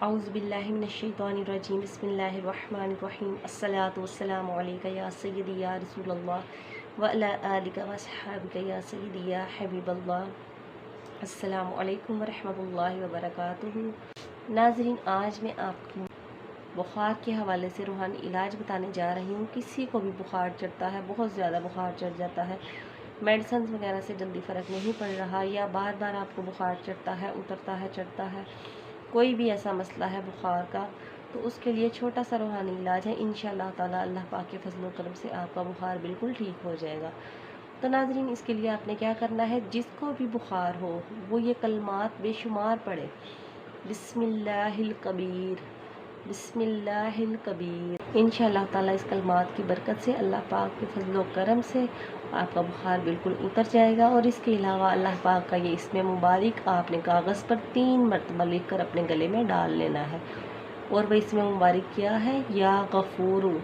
اعوذ باللہ من الشیطان الرجیم بسم اللہ الرحمن الرحیم الصلاۃ والسلام علیکہ یا سیدی یا رسول اللہ وعلی آلک واصحابک یا سیدی یا حبیب اللہ۔ السلام علیکم ورحمۃ اللہ وبرکاتہ۔ ناظرین، آج میں آپ کو بخار کے حوالے سے روحانی علاج بتانے جا رہی ہوں۔ کسی کو بھی بخار چڑھتا ہے، بہت زیادہ بخار چڑھ جاتا ہے، میڈیسنز وغیرہ سے جلدی فرق نہیں پڑ رہا، یا بار بار آپ کو بخار چڑھتا ہے، اترتا ہے، چڑھتا ہے، کوئی بھی ایسا مسئلہ ہے بخار کا، تو اس کے لیے چھوٹا سا روحانی علاج ہے۔ انشاءاللہ تعالی اللہ پاک کے فضل و کرم سے آپ کا بخار بالکل ٹھیک ہو جائے گا۔ تو ناظرین، اس کے لیے آپ نے کیا کرنا ہے، جس کو بھی بخار ہو وہ یہ کلمات بے شمار پڑھے: بسم اللہ الکبیر، بسم اللہ الکبیر۔ انشاءاللہ تعالی اس کلمات کی برکت سے، اللہ پاک کے فضل و کرم سے آپ کا بخار بالکل اتر جائے گا۔ اور اس کے علاوہ اللہ پاک کا یہ اسم مبارک آپ نے کاغذ پر 3 مرتبہ لکھ کر اپنے گلے میں ڈال لینا ہے۔ اور وہ اسم مبارک کیا ہے؟ یا غفورو،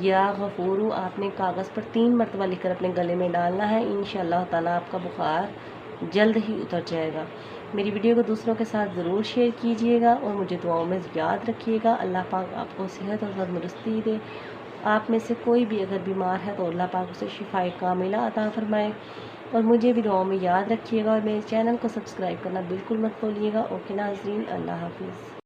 یا غفورو آپ نے کاغذ پر 3 مرتبہ لکھ کر اپنے گلے میں ڈالنا ہے۔ انشاءاللہ تعالی آپ کا بخار جلد ہی اتر جائے گا۔ میری ویڈیو کو دوسروں کے ساتھ ضرور شیئر کیجیے گا اور مجھے دعاؤں میں یاد رکھیے گا۔ اللہ پاک آپ کو صحت اور تندرستی دے۔ آپ میں سے کوئی بھی اگر بیمار ہے تو اللہ پاک اسے شفائے کاملہ عطا فرمائے۔ اور مجھے بھی دعاؤں میں یاد رکھیے گا، اور میرے چینل کو سبسکرائب کرنا بالکل مت بھولیے گا۔ اوکے ناظرین، اللہ حافظ۔